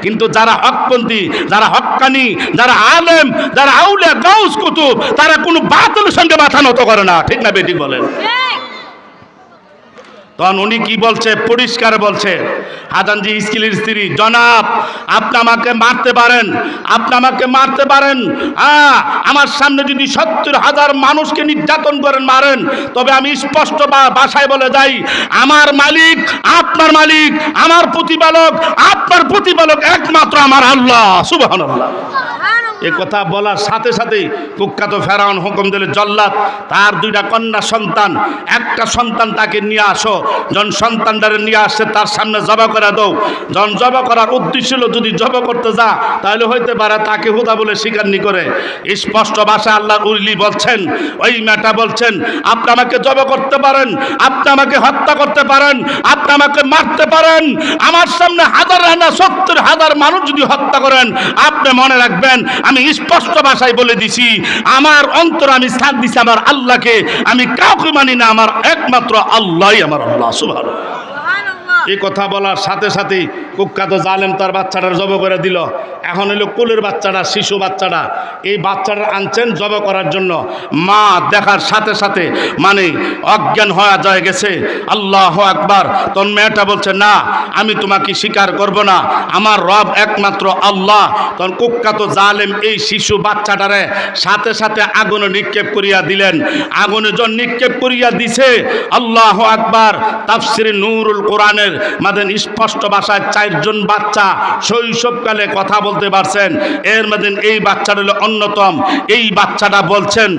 কিন্তু যারা হকপন্থী, যারা হক্কানি, যারা আলেম, যারা আউলিয়া গাউস কুতুব, তারা কোনো বাতিলের সঙ্গে মাথা নত করে না। ঠিক না বেঠিক বলেন? তখন উনি কি বলছে, পরিষ্কার বলছে, হাজানজি ইস্কিলের স্ত্রী, জনাব আপনি আমাকে মারতে পারেন, আপনি আমাকে মারতে পারেন, আমার সামনে যদি ৭০,০০০ মানুষকে নির্যাতন করেন, মারেন, তবে আমি স্পষ্ট ভাষায় বলে যাই, আমার মালিক আপনার মালিক, আমার প্রতিপালক আপনার প্রতিপালক একমাত্র আমার আল্লাহ। সুবহানাল্লাহ। এ কথা বলার সাথে সাথেই কুখ্যাত ফেরাউন হুকুম দিল, জল্লাদ তার 2টা কন্যা সন্তান, একটা সন্তান তাকে নিয়ে আসো, যখন সন্তানটারে নিয়ে আসছে তার সামনে জবা করে দাও। যখন জবা করার উদ্দেশ্য ছিল, যদি জবা করতে যা তাহলে হইতে পারে তাকে হুদা বলে স্বীকারনি করে। স্পষ্ট ভাষা আল্লাহ উলি বলছেন, ওই মেয়েটা বলছেন, আপনি আমাকে জবা করতে পারেন, আপনি আমাকে হত্যা করতে পারেন, আপনি আমাকে মারতে পারেন, আমার সামনে 70,000 মানুষ যদি হত্যা করেন, আপনি মনে রাখবেন আমি স্পষ্ট ভাষায় বলে দিছি, আমার অন্তর আমি স্থান দিছি আমার আল্লাহকে, আমি কাউকে মানি না, আমার একমাত্র আল্লাহই আমার আল্লাহ। সুবহানাল্লাহ। এই কথা বলার সাথে সাথেই কুখ্যাত জালেম তার বাচ্চাটার জব করে দিল। এখন হলো কোলের বাচ্চাটা, শিশু বাচ্চাটা, এই বাচ্চাটা আনছেন জব করার জন্য। মা দেখার সাথে সাথে মানে অজ্ঞান হয়ে যায় গেছে। আল্লাহু আকবার। তখন মেয়েটা বলছে, না আমি তোমাকে স্বীকার করব না, আমার রব একমাত্র আল্লাহ। তখন কুখ্যাত জালেম এই শিশু বাচ্চাটারে সাথে সাথে আগুনে নিক্ষেপ করিয়া দিলেন। আগুনে যখন নিক্ষেপ করিয়া দিছে, আল্লাহু আকবার, তাফসিরে নূরুল কোরআনের মাঝে স্পষ্ট ভাষায় 4 জন বাচ্চা শৈশবকালে কথা বলতে পারছেন। এর মধ্যে এই বাচ্চাটা হলো অন্যতম। এই বাচ্চাটা বলছেন,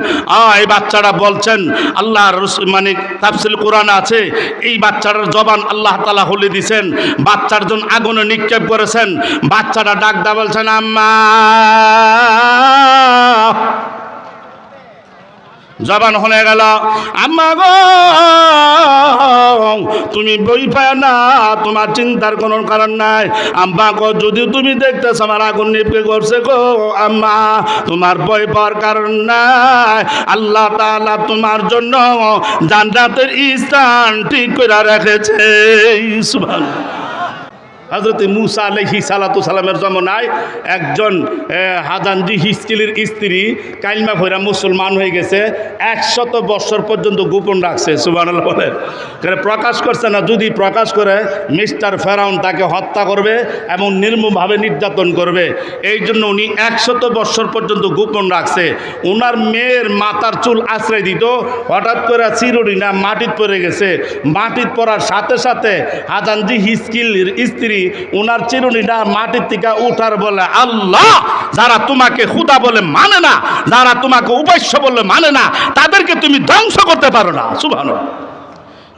এই বাচ্চাটা বলছেন, আল্লাহর মানে তাফসির কোরআন আছে, এই বাচ্চাটার জবান আল্লাহ তাআলা খুলে দিয়েছেন। বাচ্চার জন আগুনে নিক্ষেপ করেছেন। বাচ্চাটা ডাক দা বলছেন, আম্মা। জবান হয়ে গেল, আম্মা গো তুমি বই পায় না, তোমার চিন্তার কোনো কারণ নাই। আম্মা গো যদি তুমি দেখতেছ আমার আগুন নিভে করছে গো, আম্মা তোমার বই পাওয়ার কারণ নাই। আল্লাহ তাআলা তোমার জন্য জান্নাতের স্থান ঠিক করে রেখেছে। সুবহানাল্লাহ। হযরত মূসা আলাইহিস সালাতু সালামের জমানায় একজন হাজানজি হিজকিলের স্ত্রী কালিমা পড়া মুসলমান হয়ে গেছে, 100 বছর পর্যন্ত গোপন রাখছে। সুবহানাল্লাহ বলেন। প্রকাশ করছে না, যদি প্রকাশ করে মিস্টার ফেরাউন তাকে হত্যা করবে এবং নির্মমভাবে নির্যাতন করবে। এই জন্য উনি 100 বছর পর্যন্ত গোপন রাখছে। ওনার মেয়ের মাথার চুল আশ্রয় দিত, হঠাৎ করে চিরুনি না মাটিত পড়ে গেছে। মাটিত পড়ার সাথে সাথে হাজানজি হিজকিলের স্ত্রী ওনার চিরুনিটা মাটির থেকে উঠার বলে, আল্লাহ যারা তোমাকে খুদা বলে মানে না, যারা তোমাকে উপাস্য বলে মানে না, তাদেরকে তুমি ধ্বংস করতে পারো না। সুবহানাল্লাহ।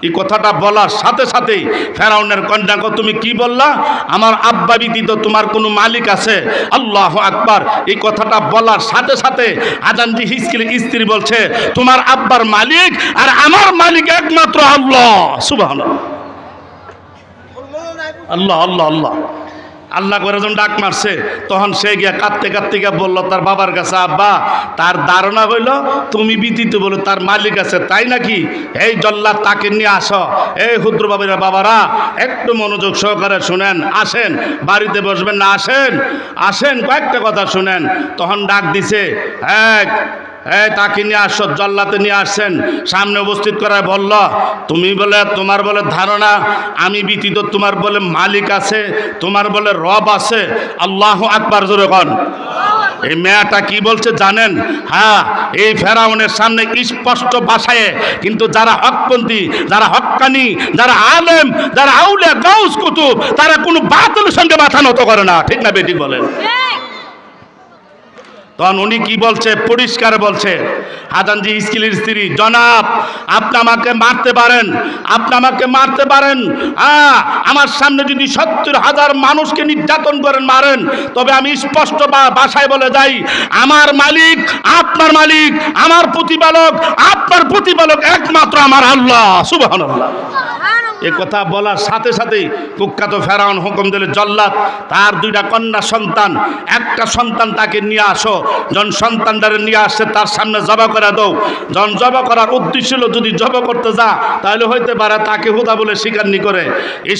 এই কথাটা বলার সাথে সাথেই ফেরাউনের কন্যাকে, তুমি কি বললা? আমার আব্বা ব্যতীত তোমার কোনো মালিক আছে? আল্লাহু আকবার। এই কথাটা বলার সাথে সাথে হাজানজি হিজকিলের স্ত্রী বলছে, তোমার আব্বার মালিক আর আমার মালিক একমাত্র আল্লাহ। সুবহানাল্লাহ। আল্লাহ আল্লাহ আল্লাহ আল্লাহ করে যখন ডাক মারছে, তখন সে গিয়া কাঁদতে কাঁদতে গিয়ে বললো তার বাবার কাছে, আব্বা তার ধারণা হইল তুমি ব্যতীত বলো তার মালিক আছে, তাই নাকি? এই জল্লাদ তাকে নিয়ে আসো। এই ক্ষুদ্র বাবারা একটু মনোযোগ সহকারে শুনেন, আসেন বাড়িতে বসবেন না, আসেন আসেন কয়েকটা কথা শুনেন। তখন ডাক দিছে, তাকে নিয়ে আসো। জল্লাতে নিয়ে আসছেন, সামনে উপস্থিত করায় বলল, তুমি বলে তোমার বলে ধারণা আমি ব্যতীত তোমার বলে মালিক আছে, তোমার বলে রব আছে। আল্লাহু আকবার জোরে কোন। এই মেয়েটা কি বলছে জানেন? এই ফেরাউনের সামনে স্পষ্ট ভাষায়, কিন্তু যারা হকপন্থী, যারা হক্কানি, যারা আলেম, যারা আউলিয়া গাউস কুতুব, তারা কোনো বাতিলের সঙ্গে মাথা নত করে না। ঠিক না বেঠিক বলেন? তখন উনি কি বলছে, পরিষ্কার বলছে, হাজানজি ইস্কিলের স্ত্রী, জনাব আপনি আমাকে মারতে পারেন, আপনি আমাকে মারতে পারেন, আমার সামনে যদি 70,000 মানুষকে নির্যাতন করেন, মারেন, তবে আমি স্পষ্ট ভাষায় বলে যাই, আমার মালিক আপনার মালিক, আমার প্রতিপালক আপনার প্রতিপালক একমাত্র আমার আল্লাহ। সুবহানাল্লাহ। এ কথা বলার সাথে সাথেই কুখ্যাত ফেরাউন হুকুম দিল, জল্লাদ তার দুইটা কন্যা সন্তান, একটা সন্তান তাকে নিয়ে আসো। যখন সন্তানটারে নিয়ে আসছে তার সামনে জবা করে দাও। যখন জবা করার উদ্দেশ্য ছিল যদি জবা করতে যা তাহলে হইতে পারে তাকে হুদা বলে স্বীকারনি করে।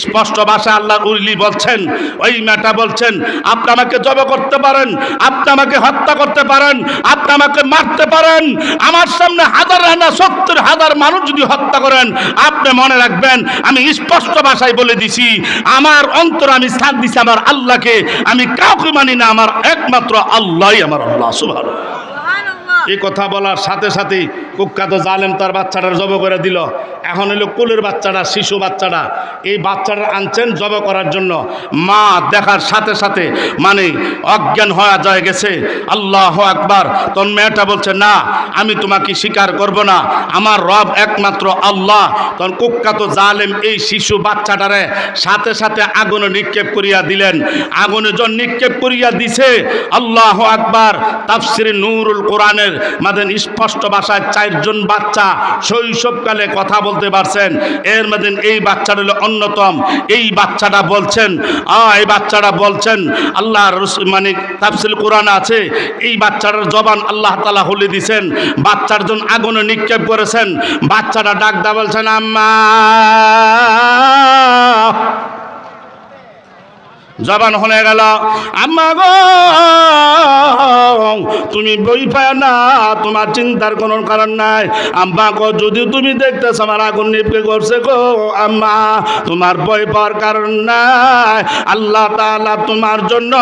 স্পষ্ট ভাষা আল্লাহর উলি বলছেন, ওই মেয়েটা বলছেন, আপনি আমাকে জবা করতে পারেন, আপনি আমাকে হত্যা করতে পারেন, আপনি আমাকে মারতে পারেন, আমার সামনে 1000 না 70,000 মানুষ যদি হত্যা করেন আপনি মনে রাখবেন আমি স্পষ্ট ভাষায় বলে দিছি, আমার অন্তর আমি সাথ দিছি আমার আল্লাহকে, আমি কাউকে মানি না, আমার একমাত্র আল্লাহই আমার আল্লাহ। সুবহানাল্লাহ। এই কথা বলার সাথে সাথেই কুখ্যাত জালেম তার বাচ্চাটার জব করে দিল। এখন হলো কোলের বাচ্চাটা, শিশু বাচ্চাটা, এই বাচ্চাটা আনছেন জব করার জন্য। মা দেখার সাথে সাথে মানে অজ্ঞান হয়ে যায় গেছে। আল্লাহ আকবার। তোর মেয়েটা বলছে, না আমি তোমাকে স্বীকার করব না, আমার রব একমাত্র আল্লাহ। তখন কুখ্যাত জালেম এই শিশু বাচ্চাটারে সাথে সাথে আগুনে নিক্ষেপ করিয়া দিলেন। আগুনে যখন নিক্ষেপ করিয়া দিছে, আল্লাহ আকবার, তাফসিরে নূরুল কোরআনের মাঝে স্পষ্ট ভাষায় 4 জন বাচ্চা শৈশবকালে কথা বলতে পারছেন। এর মধ্যে এই বাচ্চাটা হলো অন্যতম। এই বাচ্চাটা বলছেন, এই বাচ্চাটা বলছেন, আল্লাহ মানে তাফসির কোরআন আছে, এই বাচ্চাটার জবান আল্লাহ তাআলা খুলে দিয়েছেন। বাচ্চার জন আগুনে নিক্ষেপ করেছেন। বাচ্চাটা ডাক দা বলছেন, আম্মা। জবান হয়ে গেল, আম্মা গো তুমি বই পায় না, তোমার চিন্তার কোনো কারণ নাই। আম্মা গো যদি তুমি দেখতেছ আমার আগুন নিপকে করছে গো আম্মা, তোমার বই পাওয়ার কারণ নাই। আল্লাহ তাআলা তোমার জন্য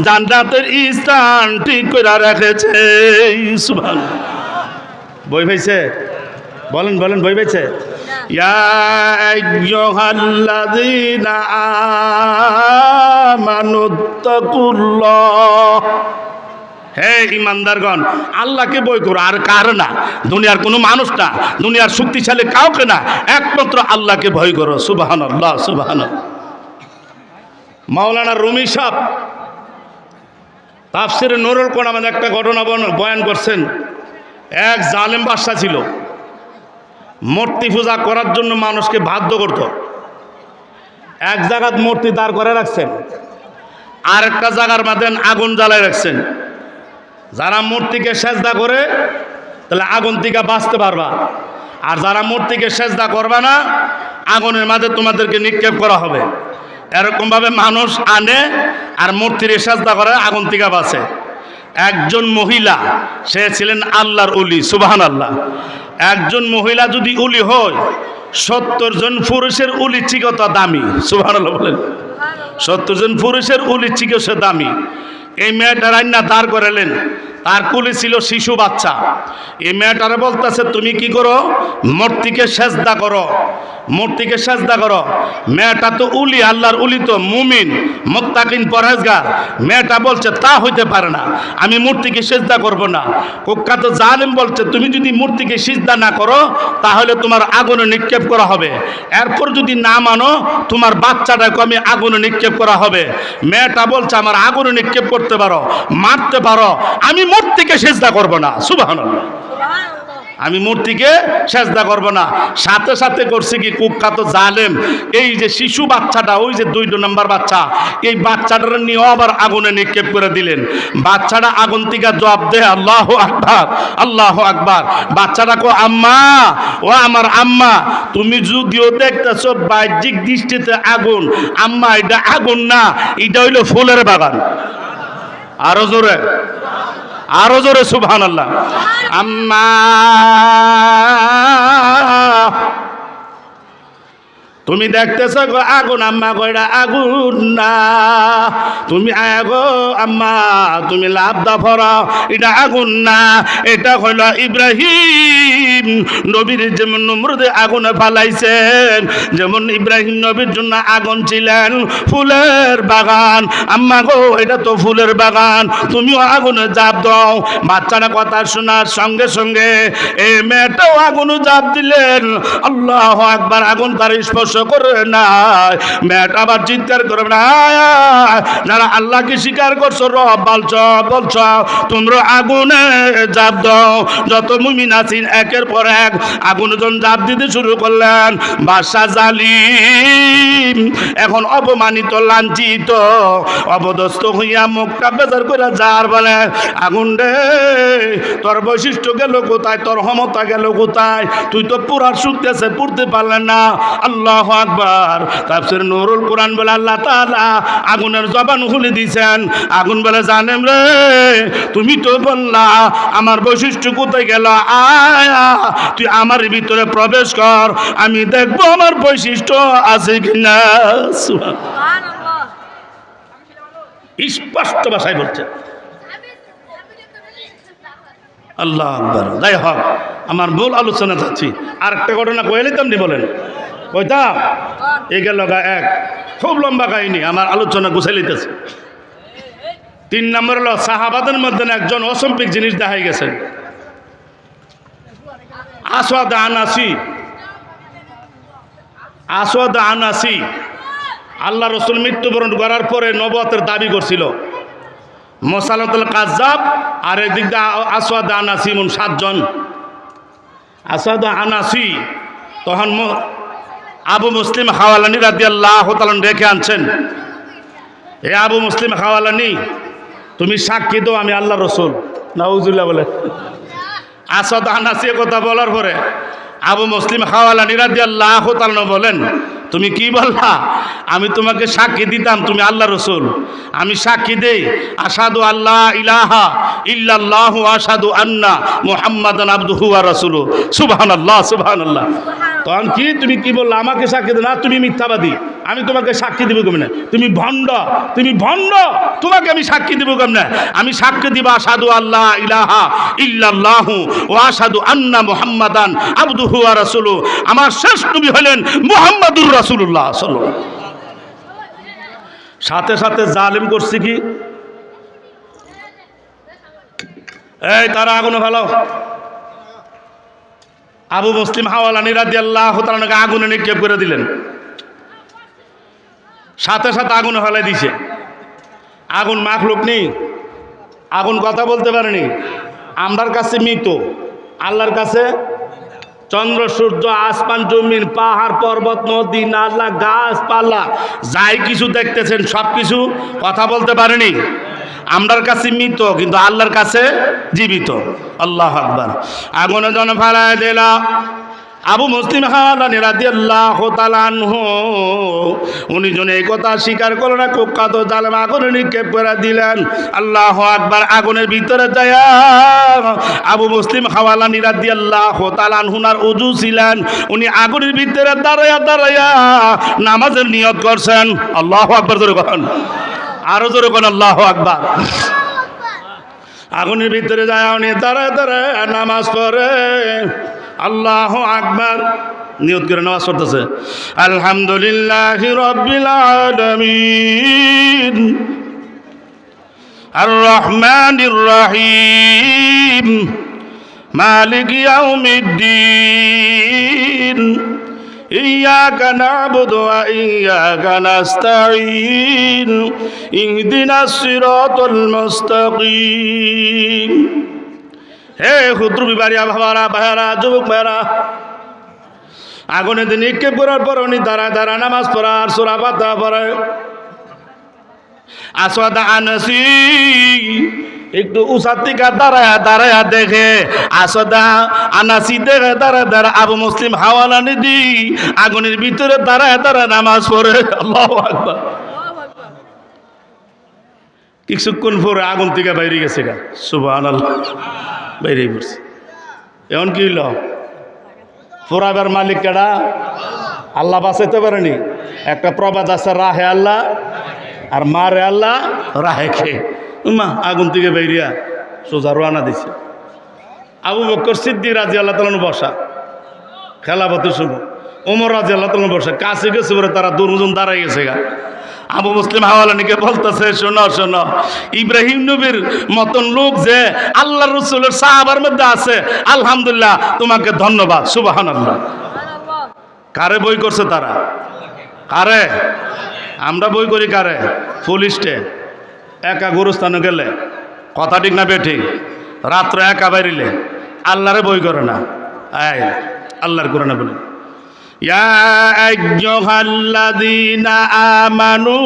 জান্নাতের স্থান ঠিক করে রেখেছে। সুবহানাল্লাহ। বই পাইছে? বলেন বলেন, বই পাইছে? ইয়া আইয়ুহাল্লাযীনা আমানুত্তাকুল্লাহ, হে ইমানদারগণ আল্লাহকে বই করো, আর কার না, দুনিয়ার কোনো মানুষ না, দুনিয়ার শক্তিশালী কাউকে না, একমাত্র আল্লাহকে ভয় করো। সুবহানাল্লাহ সুবহানাল্লাহ। মাওলানা রুমি সাহেব তাফসিরে নূরুল কোরআনে একটা ঘটনা বয়ান করছেন। এক জালেম বাদশা ছিল, মূর্তি পূজা করার জন্য মানুষকে বাধ্য করত। এক জায়গায় মূর্তি দাঁড় করে রাখছেন, আর একটা জায়গার মধ্যে আগুন জ্বালায় রাখছেন। যারা মূর্তিকে সেজদা করে তাহলে আগুন থেকে বাঁচতে পারবা, আর যারা মূর্তিকে সেজদা করবা না আগুনের মাঝে তোমাদেরকে নিক্ষেপ করা হবে। এরকমভাবে মানুষ আনে আর মূর্তির সেজদা করে, আগুন থেকে বাঁচে। একজন মহিলা, সে ছিলেন আল্লাহর উলি। সুবহানাল্লাহ। একজন মহিলা যদি উলি হয় 70 জন পুরুষের উলির চিকেও তো দামি। সুবহানাল্লাহ বলেন। 70 জন পুরুষের উলির চিকেও সে দামি। এই মেয়েটা রান্না দাঁড় করালেন, তার কুলে ছিল শিশু বাচ্চা। এই মেয়েটারে বলতেছে, তুমি কি করো? মূর্তিকে সেজদা করো, মূর্তিকে সেজদা করো। মেয়েটা তো উলি, আল্লাহর উলি, তো মুমিন মুত্তাকিন পরহেজগার। মেয়েটা বলছে, তা হইতে পারে না, আমি মূর্তিকে সেজদা করব না। কুখ্যাত জালেম বলছে, তুমি যদি মূর্তিকে সিজদা না করো তাহলে তোমার আগুনে নিক্ষেপ করা হবে, এরপর যদি না মানো তোমার বাচ্চাটাকে আমি আগুনে নিক্ষেপ করা হবে। মেয়েটা বলছে, আমার আগুনে নিক্ষেপ করতে পারো, মারতে পারো, আমি মূর্তিকে সেজদা করব না। সুবহানাল্লাহ। আমি মূর্তিকে সেজদা করব না। সাথে সাথে করছে কি কুখ্যাত জালেম, এই যে শিশু বাচ্চাটা, ওই যে 2 নম্বর বাচ্চা, এই বাচ্চাটার নিয়ে আবার আগুনে নিক্ষেপ করে দিলেন। বাচ্চাটা আগুন থেকে জবাব দেয়, আল্লাহু আকবার আল্লাহু আকবার। বাচ্চাটা কো, আম্মা, ও আমার আম্মা, তুমি যদিও দেখতেছো বাহ্যিক দৃষ্টিতে আগুন, আম্মা এটা আগুন না, এটা হইলো ফুলের বাগান। আরো জোরে, আরো জোরে সুবহানাল্লাহ। আম্মা, তুমি দেখতেছ গো আগুন, আম্মা গো এটা আগুন না, তুমি আগো আম্মা, তুমি লাভ দা ফরাও, এটা আগুন না, এটা হইল ইব্রাহিম নবীর যেমন নমরুদে আগুনে ফালাইছেন, যেমন ইব্রাহিম নবীর জন্য আগুন ছিলেন ফুলের বাগান। আম্মা গো এটা তো ফুলের বাগান, তুমিও আগুনে জাপ দাও। বাচ্চারা কথা শোনার সঙ্গে সঙ্গে এই মেয়েটাও আগুনে জাপ দিলেন। আল্লাহু আকবার। আগুন তার স্পর্শ করে না। ম্যাট আবার চিৎকার করবে না, যারা আল্লাহকে স্বীকার করছো, রব বলছ তোমরা আগুনে জাপ দাও। যত মুমিন আছেন একের পর এক আগুন যখন জাপ দিতে শুরু করলেন, বাদশা জালিম এখন অপমানিত, লাঞ্ছিত, অপদস্থ হইয়া মুখটা বেজার করে যার বলে, আগুন রে তোর বৈশিষ্ট্য গেল কোথায়, তোর ক্ষমতা গেল কোথায়? তুই তো পুরার শুকতেছে, পড়তে পারলেন না। আল্লাহু আকবার। তাফসীর নুরুল কোরআন বলে আল্লাহ তাআলা আগুনের জবান খুলে দিয়েছেন। আগুন বলে, জানেন রে তুমি তো বললা আমার বৈশিষ্ট্য কোথায় গেল, আয়া তুই আমার ভিতরে প্রবেশ কর, আমি দেখবো আমার বৈশিষ্ট্য আছে কিনা। সুবহানাল্লাহ। স্পষ্ট ভাষায় বলছে। আল্লাহ আকবার। যাই হোক, আমার মূল আলোচনা যাচ্ছি। আর একটা ঘটনা কয়ে নিতাম নি, বলেন কইতাম? এই গেল এক খুব লম্বা কাহিনী, আমার আলোচনা গুছাই লিতেছে। 3 নম্বর হলো সাহাবাদের মধ্যে একজন অসম্পিক জিনিস দেখাই গেছেন, আসওয়াদ আনাসি। আল্লাহ রসুল মৃত্যুবরণ করার পরে নবুয়তের দাবি করছিল। মুসাইলামাতুল কাজ্জাব আর এদিক দিয়ে আসওয়াদ আনাসি, 7 জন। আসওয়াদ আনাসি তখন আবু মুসলিম হাওয়ালানি রাদিয়াল্লাহু তাআলা রেখে আনছেন, এ আবু মুসলিম হাওয়ালানি তুমি সাক্ষী দাও আমি আল্লাহ রসুল। নাউজুবিল্লাহ বলে। আসওয়াদ আনাসি কথা বলার পরে আবু মুসলিম হাওয়ালানি রাদিয়াল্লাহু তাআলা বলেন, তুমি কি বললা? আমি তোমাকে সাক্ষী দিতাম তুমি আল্লাহ রসুল। আমি সাক্ষী দেই আশহাদু আল্লা ইলাহা ইল্লাল্লাহু ওয়া আশহাদু আন্না মুহাম্মাদান আবদুহু ওয়া রাসূলুহু। সুবহানাল্লাহ, সুবহানাল্লাহ। তখন কি তুমি কি বললা? আমাকে সাক্ষী দেও না, তুমি মিথ্যাবাদী, আমি তোমাকে সাক্ষী দিব কেমনে? তুমি ভণ্ড, তোমাকে আমি সাক্ষী দিব কেমনে? আমি সাক্ষী দিব আশহাদু আল্লা ইলাহা ইল্লাল্লাহু ওয়া আশহাদু আন্না মুহাম্মাদান আবদুহু ওয়া রাসূলুহু। আমার শেষ নবী হলেন মুহাম্মাদুর রাসূলুল্লাহ সাল্লাল্লাহু আলাইহি ওয়াসাল্লাম। সাথে সাথে জালিম করছে কি, এই তারা আগুনে ফেলো। আবু মুসলিম হাওয়ালানি রাদিয়াল্লাহু তাআলা আগুনে নিক্ষেপ করে দিলেন। সাথে সাথে আগুনে ফেলাই দিছে। আগুন মাখলুক নেই, আগুন কথা বলতে পারেনি। আমরার কাছে মৃত, আল্লাহর কাছে চন্দ্র সূর্য আসমান জমিন পাহাড় পর্বত নদী নালা গাছপালা যাই কিছু দেখতেছেন সব কিছু কথা বলতে পারেনি। আমরার কাছে মৃত, কিন্তু আল্লাহর কাছে জীবিত। আল্লাহু আকবার। আগুনে জন ফেলাই দিলা। আবু মুসলিম হাওয়ালানি রাদিয়াল্লাহু তাআলা আনহু উনি জন এই কথা স্বীকার করলেন না, কুখ্যাত জালেম আগুনে নিক্ষেপ করে দিলেন। আল্লাহু আকবার। আগুনের ভিতরে যায় আবু মুসলিম হাওয়ালানি রাদিয়াল্লাহু তাআলা আনহুনার ওযু ছিলেন, উনি আগুনের ভিতরে দাঁড়ায়া নামাজের নিয়ত করছেন। আল্লাহু আকবার। জোরে বলেন, আরো জোরে বলেন আল্লাহু আকবার। আগুনের ভিতরে যায় উনি দাঁড়ায় নামাজ পড়ে। আল্লাহু আকবার। নিয়ত করে নামাজ পড়তেছে, আলহামদুলিল্লাহি রাব্বিল আলামিন আর রহমানির রহিম মালিক ইয়াউমিদ্দিন ইয়্যাকা না'বুদু ওয়া ইয়্যাকা নাস্তাঈন ইহদিনাস সিরাতাল মুস্তাকিম। হে ক্ষুদ্র বিবারিয়া বাবারা, ভাইয়ারা, যুবক ভাইয়ারা, আগুনে দিন নিক্ষেপ করার পর উনি দাঁড়া নামাজ পড়া আর সূরা ফাতিহা পড়ে। আসওয়াদ আনাসি একটু উঁচার থেকে দাঁড়ায়া দেখে, আসওয়াদ আনাসি দেখে দাঁড়া আবু মুসলিম হাওয়ালানি দি আগুনের ভিতরে দাঁড়ায় নামাজ পড়ে। আল্লাহু আকবার। কিছুক্ষণ পরে আগুন থেকে বাইরে গেছে গা। সুবহানাল্লাহ। বাইরে পড়ছে। এখন কি হইল? পোড়াবার মালিক কেডা? আল্লাহ বাঁচাইতে পারেনি। একটা প্রবাদ আছে, রাহে আল্লাহ আর মারে আল্লাহ রাহে খে। মা আগুন থেকে বাইরিয়া সোজা রওনা দিছে। আবু বকর সিদ্দিক রাদিয়াল্লাহু তাআলা বসা, খেলাফতের সময়। ওমর রাদিয়াল্লাহু তাআলা বসা। কাছে গেছে পরে তারা দুজন দাঁড়াই গেছে গা। আবু মুসলিম হাওয়ালানিকে বলতেছে, শোনো শোনো, ইব্রাহিম নবীর মতন লোক যে আল্লাহ রসুলের সাহাবার মধ্যে আছে, আলহামদুলিল্লাহ তোমাকে ধন্যবাদ। সুবহানাল্লাহ। কারে বই করছে তারা? কারে? আমরা বই করি কারে? পুলিশে একা গুরুস্থানে গেলে, কথা ঠিক না বেঠিক? রাত্রে একা বাইরিলে আল্লাহরে বই করে না। আল্লাহর করে না বলে ইয়া আইয়ুহাল্লাযীনা আমানু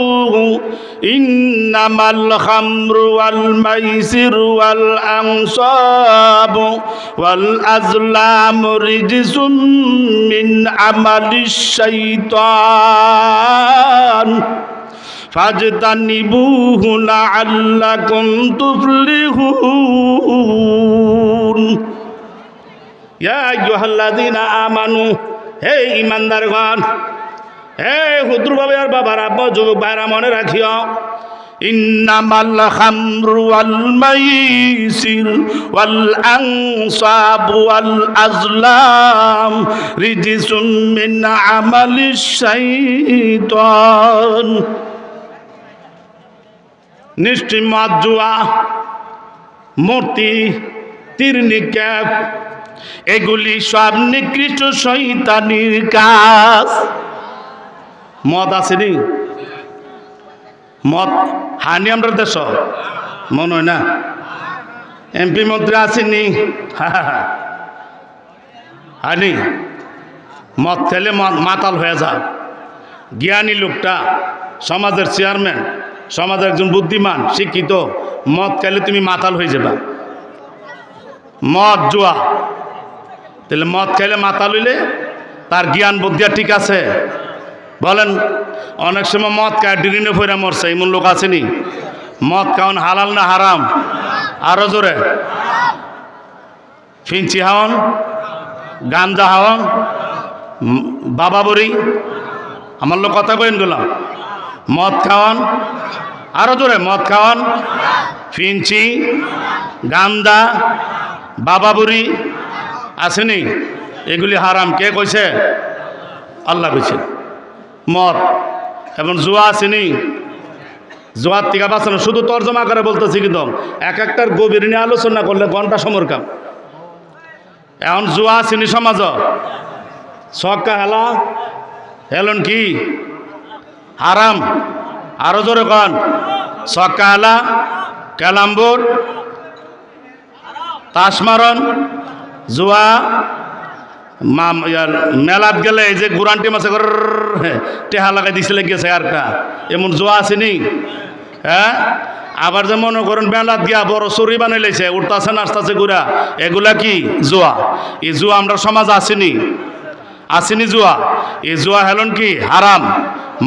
ইন্নামাল খামরু ওয়াল মাইসিরু ওয়াল আনসাবু ওয়াল আজলামু রিজসুম মিন আমালিশ শাইতান ফাজতানিবুহু লাআল্লাকুম তুফলিহুন। ইয়া আইয়ুহাল্লাযীনা আমানু, হে ইমানদারগণ, হে হুদ্র বাবা আর বাবার আব্বা যুবক ভাইরা মনে রাখিও, ইন্নামাল খামরু ওয়াল মাইসির ওয়াল আনসাবু ওয়াল আজলাম রিজসুম মিন আমালিশ শাইতান। নিশ্চয় মদ, জুয়া, মূর্তি, তীর নিক্ষেপ এগুলি সব নিকৃষ্ট শয়তানির কাজ। মদ আসেনি? মদ হানি আমরা দেশ মনে হয় না? এমপি মন্ত্রী আসেনি? হানি মদ খেলে মাতাল হয়ে যা। জ্ঞানী লোকটা, সমাজের চেয়ারম্যান, সমাজের একজন বুদ্ধিমান শিক্ষিত, মদ খেলে তুমি মাতাল হয়ে যাবা। মদ জুয়া, তাহলে মদ খেলে মাতাল হইলে তার জ্ঞান বুদ্ধি ঠিক আছে? বলেন, অনেক সময় মদ খায় ডিরিনে ফেরা মরছে, এমন লোক আসেনি? মদ খাওয়ান হালাল না হারাম? আরো জোরে। ফিঞ্চি হাওয়ান, গাঞ্জা হাওয়ান, বাবা বড়ি, আমার লোক কথা কইন গেলাম। মদ খাওয়ান, আরো জোরে। মদ খাওয়ান, ফিঞ্চি, গান্দা, বাবা বুড়ি আসেনি? এগুলি হারাম। কে কইছে? আল্লাহ কইছে। মদ এবং জুয়া আসেনি? জুয়ার থেকে বাঁচানো, শুধু তর্জমা করে বলতেছি, কিন্তু এক একটার গভীর নিয়ে আলোচনা করলে ঘন্টা সময়ের কাম। এখন জুয়া আসেনি সমাজ? ছক্কা হেলা হেলন কি হারাম? আরো জোরে কন। ছক্কা হেলা, ক্যালাম্বোর, তাসমারন, জুয়া, মেলাত গেলে এই যে গুরান্টি মাছে টেহা লাগাই দিছিলে গেছে আরটা, এমন জুয়া আসেনি? হ্যাঁ, আবার যে মনে করেন মেলাত গিয়া বড় চুরি বানাই লাইছে, উঠতাছে নাচতাছে গুড়া, এগুলা কি জুয়া? এই জুয়া আমরা সমাজ আসেনি? আসেনি জুয়া? এই জুয়া হেলন কি হারাম।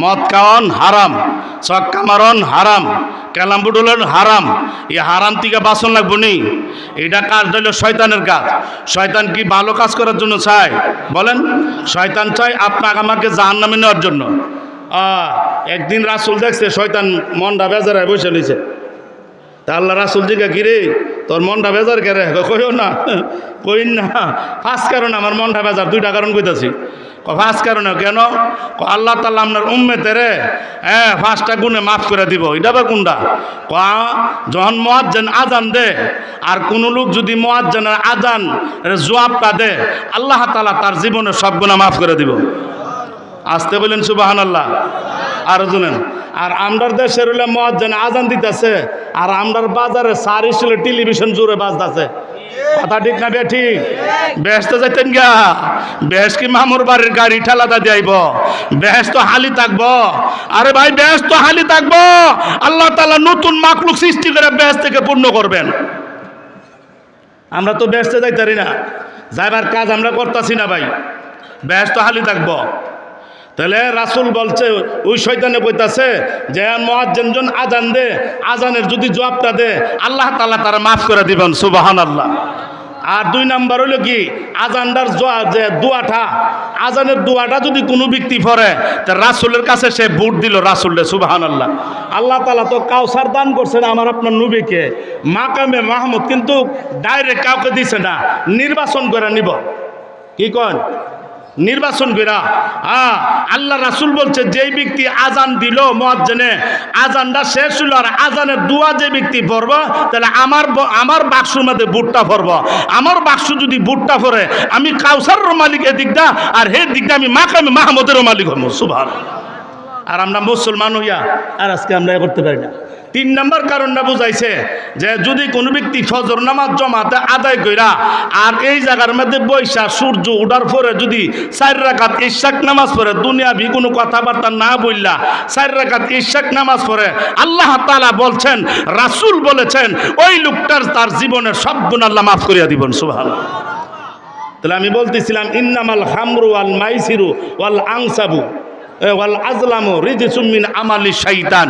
মদ খাওয়ান হারাম, ছক্কা মারন হারাম, ক্যালাম্বুডুলন হারাম। এই হারাম থেকে বাঁচন লাগবো নি? এটা কাজ হইল শয়তানের কাজ। শয়তান কি ভালো কাজ করার জন্য চায়? বলেন, শয়তান চায় আপনাকে আমাকে জাহান্নামে নেওয়ার জন্য। একদিন রাসূল দেখছে শয়তান মনটা বেজারায় বসে নিছে। তা আল্লাহ রাসূল জিজ্ঞা, কিরে তোর মনটা বেজার কেরে? কইও না, কইন না। ফার্স্ট কারণ আমার মনটা বেজার, দুইটা কারণ কইতাছি। ফার্স্ট কারণে কেন? আল্লাহ তাআলা আপনার উম্মতেরে পাঁচটা গুণে মাফ করে দিব। এটা বা কোনটা? যখন মুয়াজ্জিন আজান দে আর কোন লোক যদি মুয়াজ্জিনের আজান জবাবটা দে, আল্লাহ তাআলা তার জীবনের সব গুনাহ মাফ করে দিব। আসতে বলেন সুবহানাল্লাহ। আর শুনেন, আর আমরার দেশের হইলে মুয়াজ্জিন আজান দিতেছে আর আমরার বাজারে সারি ছিল টেলিভিশন জুড়ে বাজতেছে। কথা ঠিক না বেঠিক? বেহেশতে যাইতেন গা? বেহেশ কি মামুর বাড়ির গাড়ি ঠেলাটা যাইব? বেহেশ তো হালি থাকবো। আরে ভাই, বেহেশ তো হালি থাকবো। আল্লাহ তাআলা নতুন মাখলুক সৃষ্টি করে বেহেশ থেকে পূর্ণ করবেন। আমরা তো বেহেশতে যাইতারি না, যাইবার কাজ আমরা করতেছি না ভাই। বেহেশ তো হালি থাকবো। তাহলে রাসূল বলছে, ওই শয়তানে কইতাছে যে মুয়াজ্জিন আজান দে, আজানের যদি জবাবটা দে আল্লাহ তাআলা তারা মাফ করে দিবেন। সুবহানাল্লাহ। আর দুই নাম্বার হইল কি, আজানদার যে দোয়াটা, আজানের দোয়াটা যদি কোনো ব্যক্তি পড়ে তা রাসূলের কাছে সে ভোট দিল রাসূলের। সুবহানাল্লাহ। আল্লাহ তাআলা তো কাউসার দান করছেন আমার আপনার নবীকে, মাকামে মাহমুদ, কিন্তু ডাইরেক্ট কাউকে দিছে না, নির্বাচন করে নিব। কি কন? নির্বাচন করা। আল্লাহ রাসূল বলছে, যেই ব্যক্তি আজান দিল মুয়াজ্জিনে, আজানটা শেষ হলো আর আজানের দোয়া যে ব্যক্তি পড়ব, তাহলে আমার বাক্সের মধ্যে বুটটা পড়ব। আমার বাক্স যদি বুটটা পড়ে, আমি কাউসারের মালিক এদিকটা, আর হে দিকটা আমি মাকামে মাহমুদের মালিক হব। সুবহানাল্লাহ। আর আমরা মুসলমান হইয়া আর আজকে আমরা করতে পারি না। 3 নম্বর কারণটা বুঝাইছে যে যদি কোনো ব্যক্তি ফজর নামাজ জমাতে আদায় কইরা আর এই জায়গার মধ্যে বৈশা সূর্য ওঠার পরে যদি 4 রাকাত ইশাক নামাজ পড়ে, দুনিয়াবি কোনো কথাবার্তা না বললা 4 রাকাত ইশাক নামাজ পড়ে, আল্লাহ তাআলা বলছেন, রাসূল বলেছেন, ওই লোকটার তার জীবনের সব গুনাহ আল্লাহ মাফ করিয়া দিবেন। সুবহানাল্লাহ। তাহলে আমি বলতেছিলাম ইন্নামাল হামরু ওয়াল মাইসিরু ওয়াল আনসাবু ওয়াল আজলামু রিজসুম মিন আমালি শাইতান,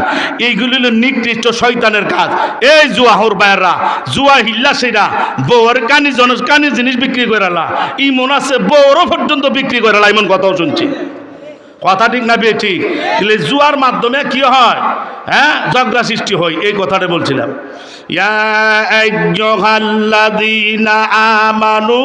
এইগুলি হলো নিকৃষ্ট শয়তানের কাজ। এই জুয়াহর বাইরা জুয়া হিল্লা সেরা বউর কানি জিনিস বিক্রি করালা, ইমন আছে বউরও পর্যন্ত বিক্রি করালা, এমন কথাও শুনছি। কথা ঠিক না বেঠিক? তাহলে জুয়ার মাধ্যমে কি হয়? হ্যাঁ, ঝগড়া সৃষ্টি হয়। এই কথাটা বলছিলাম। ইয়া আইয়ুহাল্লাযীনা আমানু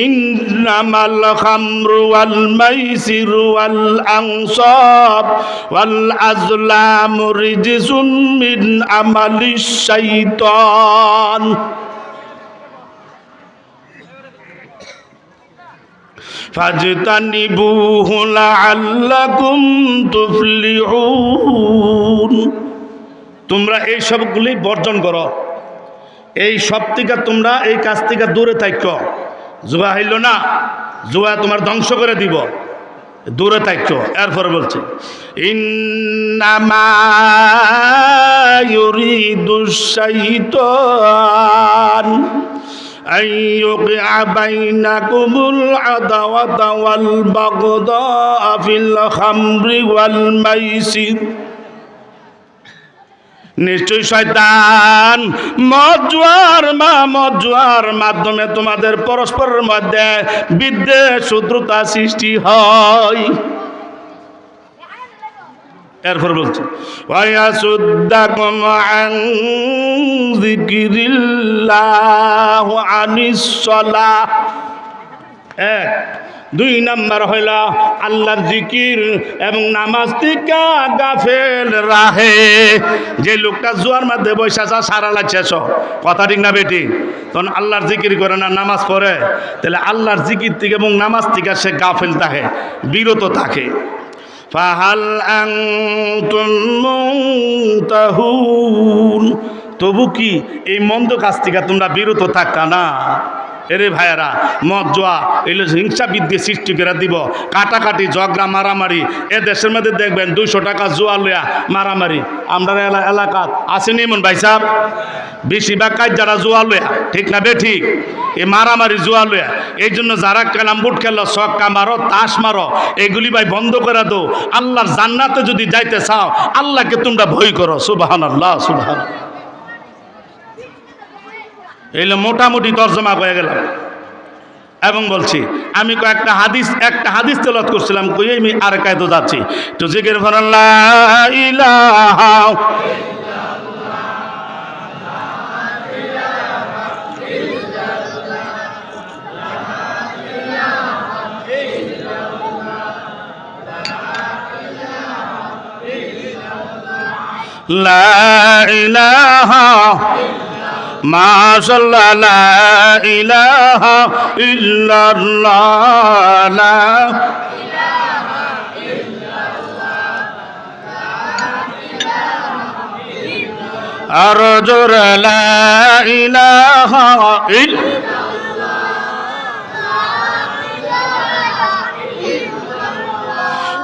ইন্নামাল খামরু ওয়াল মাইসিরু ওয়াল আনসাব ওয়াল আজলামু রিজসুম মিন আমালিশ শাইতান ফাজতানিবুহু লাআল্লাকুম তুফলিহুন। তোমরা এই সবগুলি বর্জন করো, এই সব থেকে তোমরা এই কাজ থেকে দূরে থাকো। জুয়া হইল না, জুয়া তোমার ধ্বংস করে দিব, দূরে থাকো। এরপরে বলছে ইন্নামা ইউরিদুশ শাইতান আইয়ুকিআ বাইনাকুমুল আদাওয়াতা ওয়াল বাগদাআ ফিল খামরি ওয়াল মাইসির। নিশ্চয় শয়তান মদ জুয়ার মাধ্যমে তোমাদের পরস্পরের মধ্যে বিদ্বেষ শত্রুতা সৃষ্টি হয়। এরপর বলছে ওয়ায়াসুদ্দাকুম আন যিকরিল্লাহ আনিস সালাহ। 2 নম্বর হইল আল্লাহর জিকির এবং নামাজ থেকে গাফেল রাহে। যে লোকটা জুয়ার মধ্যে বসে আছে সারা লাগছে, কথা ঠিক না বেটি? তখন আল্লাহর জিকির করে না, নামাজ পড়ে, তাহলে আল্লাহর জিকির থেকে এবং নামাজ থেকে সে গাফেল থাকে, বিরত থাকে। ফাহাল আনতুম মুনতাহুন। তবু কি এই মন্দ কাজ থেকে তোমরা বিরত থাকা না? এরে ভাইয়ারা, মদ জোয়া এগুলো হিংসা বিদ্বেষ সৃষ্টি করে দিব, কাটাকাটি ঝগড়া মারামারি। এ দেশের মধ্যে দেখবেন 200 টাকা জোয়া লইয়া মারামারি। আমরা এলাকাত আসেনি এমন ভাই সাহেব, বেশিরভাগ কাজ যারা জোয়া লইয়া, ঠিক না বে ঠিক? এই মারামারি জোয়া লইয়া। এই জন্য যারা ক্যালাম বুট খেলো, ছক্কা মারো, তাস মারো, এগুলি ভাই বন্ধ করে দো। আল্লাহর জান্নাতে যদি যাইতে চাও, আল্লাহকে তোমরা ভয় করো। সুবহানাল্লাহ, সুবহানাল্লাহ। এইলে মোটামুটি তর্জমা হয়ে গেলাম এবং বলছি আমি একটা হাদিস তেলাওয়াত করছিলাম, কই আমি আর কায়দা যাচ্ছি তো জিকির করেন লা ইলাহা লা ইলাহা মাশাআল্লাহ লা ইলাহা ইল্লাল্লাহ লা ইলাহা ইল্লাল্লাহ আর জোর লা ইলাহা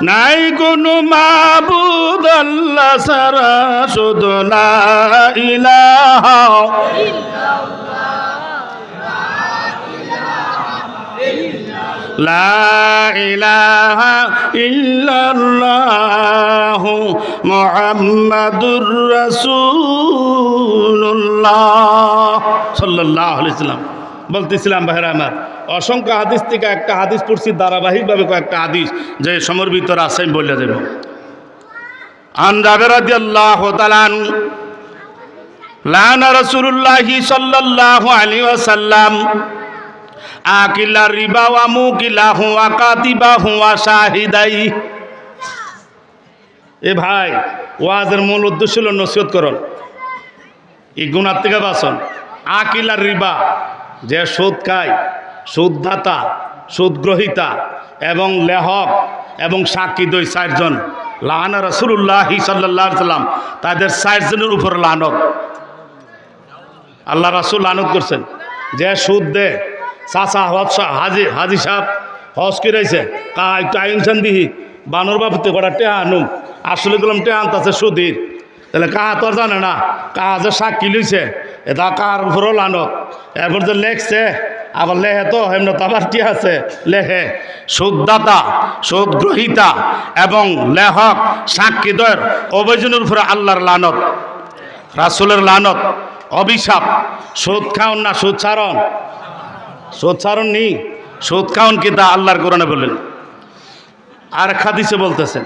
নাই কোনো মাবুদ আল্লাহ ছাড়া, শুধু লা ইলাহা লা ইলাহা ইল্লাল্লাহু মুহাম্মাদুর রাসূলুল্লাহ সাল্লাল্লাহু আলাইহি ওয়াসাল্লাম। বলতেছিলাম ভাইরা আমার, অসংখ্য হাদিস থেকে একটা হাদিস পড়ছি, ধারাবাহিকভাবে কয়েকটা হাদিস যে সময়ের ভিতরে আছে আমি বলে দেব। আন জাবের রাদিয়াল্লাহু তাআলা লানা রাসূলুল্লাহি সাল্লাল্লাহু আলাইহি ওয়াসাল্লাম আকিলা রিবা ওয়া মুকিলাহু ওয়া কাতিবাহু ওয়া শাহিদাই। এ ভাই, ওয়াজের মূল উদ্দেশ্য হলো নসিহত করুন, এই গুনাহ থেকে বাঁচুন। আকিলা রিবা, যে সুদ খায়, সুদদাতা, সুদগ্রহিতা এবং লেহক এবং সাক্ষী দই 4 জন। লানা রাসূলুল্লাহ সাল্লাল্লাহু আলাইহি সাল্লাম, তাদের 4 জনের উপর লানত। আল্লাহ রাসূল লানত করছেন যে সুদ দে। চাচা হাজি সাহেব হজ করেছে, কা একটু আইনসান দিহি বানর বাপুতে কটা টেহা আনুম, আসলে গেলাম টেহা আনতেছে সুদির। তাহলে কাহা তো আর জানে না, কাহা যে সাক্ষী লইছে এটা কার উপরও লানত। এরপর যে লেখছে আবার লেহে তো হেমন তো আবার কি আছে লেহে। সুদদাতা, সুদ গ্রহিতা এবং লেখক সাক্ষীদ্বয়ের অভিযোগের উপরে আল্লাহর লানত, রাসূলের লানত, অভিশাপ। সুদ খাওন না সুদ ছাড়ন? সুদ ছাড়ন নি, সুদ খাওন কি তা আল্লাহর কোরআনে বলেন। আর হাদিসে বলতেছেন,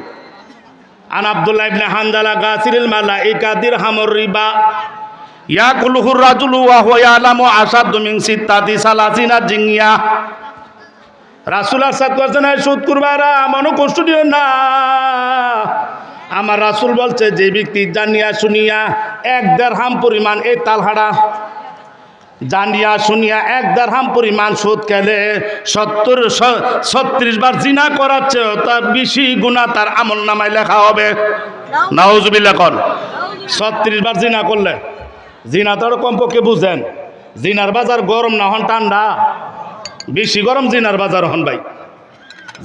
আন আব্দুল্লাহ ইবনে হানজালা গাসিরিল মালাইকা দিরহামুর রিবা ইয়াকুলুহুর রাজুলু ওয়া হুয়া ইয়ালামু আশাদ্দু মিন সিত্তাতি সালাসিনা জিনিয়া। রাসূল আরশাদ করছেন, সুদ কুরবারা মনে কষ্ট দিও না। আমার রাসূল বলছে, যে ব্যক্তি জানিয়া শুনিয়া 1 দিরহাম পরিমাণ, এই তালহাড়া জানিয়া শুনিয়া 1 দিরহাম পরিমাণ সুদ খেলে 36 বার জিনা করাচ্ছে, তার বেশি গুনাহ তার আমল নামায় লেখা হবে। নাউজুবিল্লাহ কোন। 36 বার জিনা করলে, জিনা তো কমপক্ষে বুঝেন, জিনার বাজার গরম না হন ঠান্ডা? বেশি গরম জিনার বাজার হন ভাই।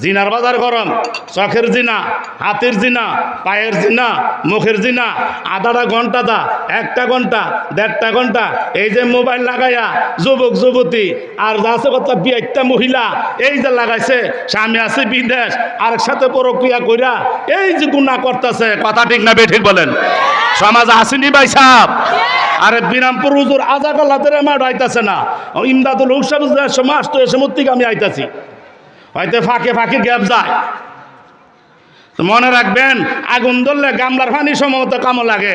জিনার বাজার গরম। চোখের জিনা, হাতের জিনা, পায়ের জিনা, মুখের জিনা, আধাটা ঘন্টা দা, 1টা ঘন্টা, 1.5টা ঘন্টা, এই যে মোবাইল লাগাইয়া যুবক যুবতী আর আছে কত বিয়েটা মহিলা এই যে লাগাইছে, স্বামী আছে বিদেশ আরেক সাথে প্রক্রিয়া কইরা এই যে গুনাহ করতেছে। কথা ঠিক না বেঠিক বলেন? সমাজ আসেনি ভাই সাহেব? আরে বিরামপুর হুজুর আজাকাল্লাতের আমার আইতাছে না, ইমদাদুল হক সাহেব সময় আসতো, এ সময় থেকে আমি আইতাছি, হয়তো ফাঁকে ফাঁকে গ্যাপ যায়। তো মনে রাখবেন, আগুন ধরলে গামলার পানি সম্ভবত কামো লাগে।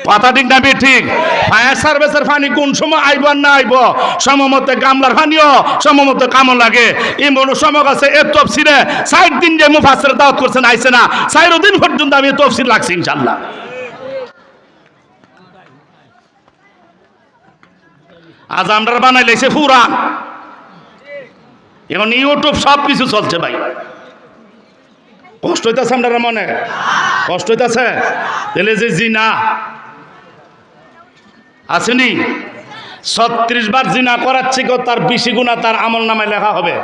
কথা ঠিক না ঠিক? ফায়ার সার্ভিসের পানি কোন সময় আইব আর না আইব, সমমত গামলার পানিও সমমত কামো লাগে। এমন সময় আছে এ তফসিরে 4 দিন যে মুফাসসির দাওয়াত করছেন আইছে না, 4 দিন পর্যন্ত আমি তফসির লাগছি ইনশাআল্লাহ। আজ আমরা বানাই লাইছে পুরাণ, এখন ইউটিউব সব কিছু চলছে ভাই। কষ্ট হইতেছে আপনার মনে? কষ্ট হইতেছে? তাহলে যে জিনা আসেনি, 36 বার জিনা করাচ্ছে কেউ, তার বেশি গুনাহ তার আমল নামায় লেখা হবে।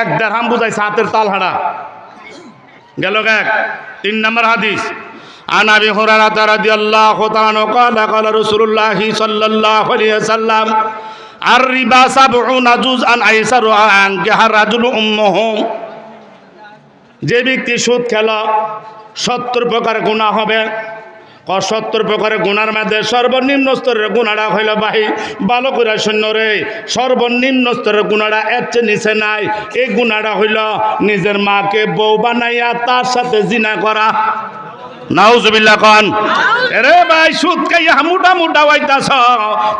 1 দিরহাম বুঝাইছে হাতের তালহাড়া গেল। 3 নম্বর হাদিস, আন আবি হুরায়রা রাদিয়াল্লাহু তাআলা আনহু ক্বালা ক্বালা রাসূলুল্লাহ সাল্লাল্লাহু আলাইহি ওয়াসাল্লাম আর রিবা 70 জুজআন আইসারু আন কাহার রাজুল উম্মুহু। যে ব্যক্তি সুদ খেলা 70 প্রকার গুনাহ হবে। 70 প্রকারের গুনার মধ্যে সর্বনিম্ন স্তরের গুনাহটা হইল ভাই ভালো করে শূন্য রে, সর্বনিম্ন স্তরের গুনাহটা এর চেয়ে নিচে নাই। এই গুনাহটা হইল নিজের মাকে বউ বানাইয়া তার সাথে জিনা করা। নাউজুবিল্লাহ কোন। আরে ভাই সুদ খাইয়া মুটা মুটা হইতাছ,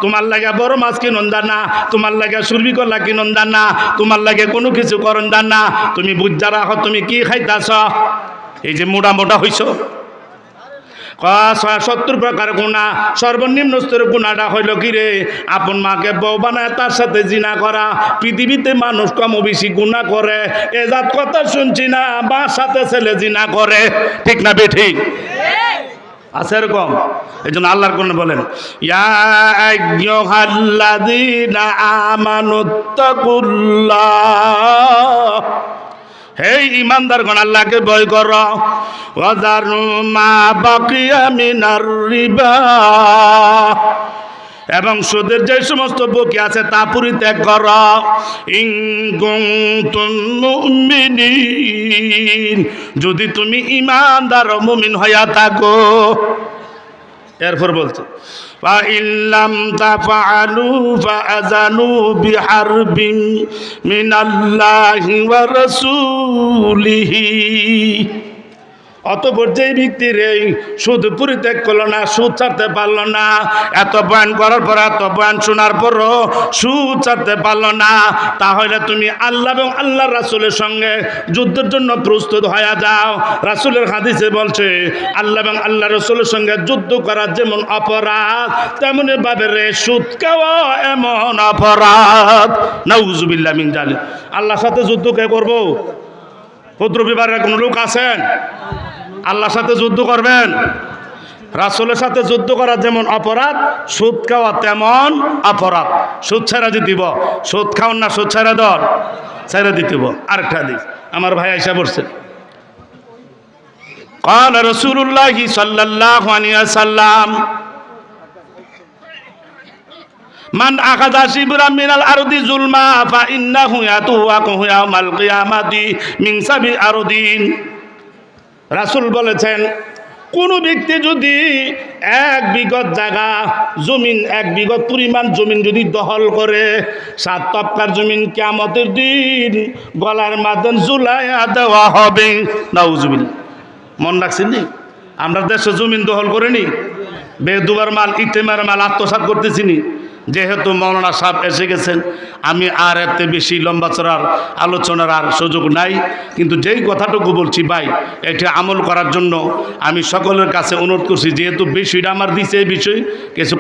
তোমার লাগে বড় মাছ কিনুন দানা, তোমার লাগে সুরবি কলা কিনুন দানা, তোমার লাগে কোনো কিছু করুন দানা, তুমি বুঝা রাখো তুমি কি খাইতাছ। এই যে মোটা মোটা হইছ। 70 প্রকার গুনাহ, সর্বনিম্ন স্তরের গুনাহটা হইল কি রে? আপন মাকে বউ বানায় তার সাথে জিনা করা। পৃথিবীতে মানুষ কম বেশি গুনাহ করে, এ জাত কথা শুনছি না, মার সাথে ছেলে জিনা করে। ঠিক না বেঠিক? আছে এরকম। এই জন্য আল্লাহর কোরআনে বলেন, ইয়া আইয়ুহাল্লাযীনা আমানুত্তাকুল্লাহ, হে ইমানদারগণ আল্লাহকে ভয় করো। ওয়াযারু মা বাকিয়া মিনার রিবা, এবং সুদের যে সমস্ত বকি আছে তা পরিত্যাগ করো। ইন কুনতুম মুমিনিন, যদি তুমি ইমানদার ও মুমিন হইয়া থাকো। এরপর বলছে, ফা ইল্লাম তাফআলু ফাআযানু বিহারবিন মিনাল্লাহি ওয়া রাসূলিহি। অতঃপর যেই ব্যক্তির এই সুদ পরিত্যাগ করলো না, সুদ ছাড়তে পারলো না, এত বয়ান করার পর, এত বয়ান শোনার পরও সুদ ছাড়তে পারলো না, তাহলে তুমি আল্লাহ এবং আল্লাহর রাসূলের সঙ্গে যুদ্ধের জন্য প্রস্তুত হয়ে যাও। রাসূলের হাদিসে বলছে, আল্লাহ এবং আল্লাহ রাসূলের সঙ্গে যুদ্ধ করা যেমন অপরাধ, তেমনি ভাবে রে সুদ খাওয়া এমন অপরাধ। নাউজুবিল্লাহ মিন জালিক। আল্লাহর সাথে যুদ্ধ কে করবো? ক্ষুদ্র বিবাহের কোনো লোক আছেন? আল্লাহর সাথে যুদ্ধ করবেন? রাসূলের সাথে যুদ্ধ করা যেমন অপরাধ, সুদ খাওয়া তেমন অপরাধ। সুদ ছেড়ে দিব, সুদ খাওয়ান না সুদ ছেড়ে দেন, ছেড়ে দিতে হবে। আরেকটা হাদিস আমার ভাই আয়েশা বলছেন, قال رسول الله صلى الله عليه وسلم من أخذ شبرا من الأرض ظلما فإنه يطوقه يوم القيامة من 7 أراضين। রাসূল বলেছেন, কোন ব্যক্তি যদি 1 বিঘত জায়গা জমিন, 1 বিঘত পরিমাণ জমিন যদি দখল করে, 7 তবকার জমিন কিয়ামতের দিন গলার মাঝে ঝুলাইয়া দেওয়া হবে। নাউজুবিল্লাহ। মন রাখছেন নি? আমরা দেশে জমিন দখল করিনি, বেদুবার মাল ইতেমার মাল আত্মসাৎ করতেছি নি। যেহেতু মৌলানা সাহেব এসে গেছেন, আমি আর এতে বেশি লম্বা চড়ার আলোচনার আর সুযোগ নাই, কিন্তু যেই কথাটুকু বলছি ভাই, এটা আমল করার জন্য আমি সকলের কাছে অনুরোধ করছি। যেহেতু বিষয়টা আমার দিছে, এই বিষয় কিছু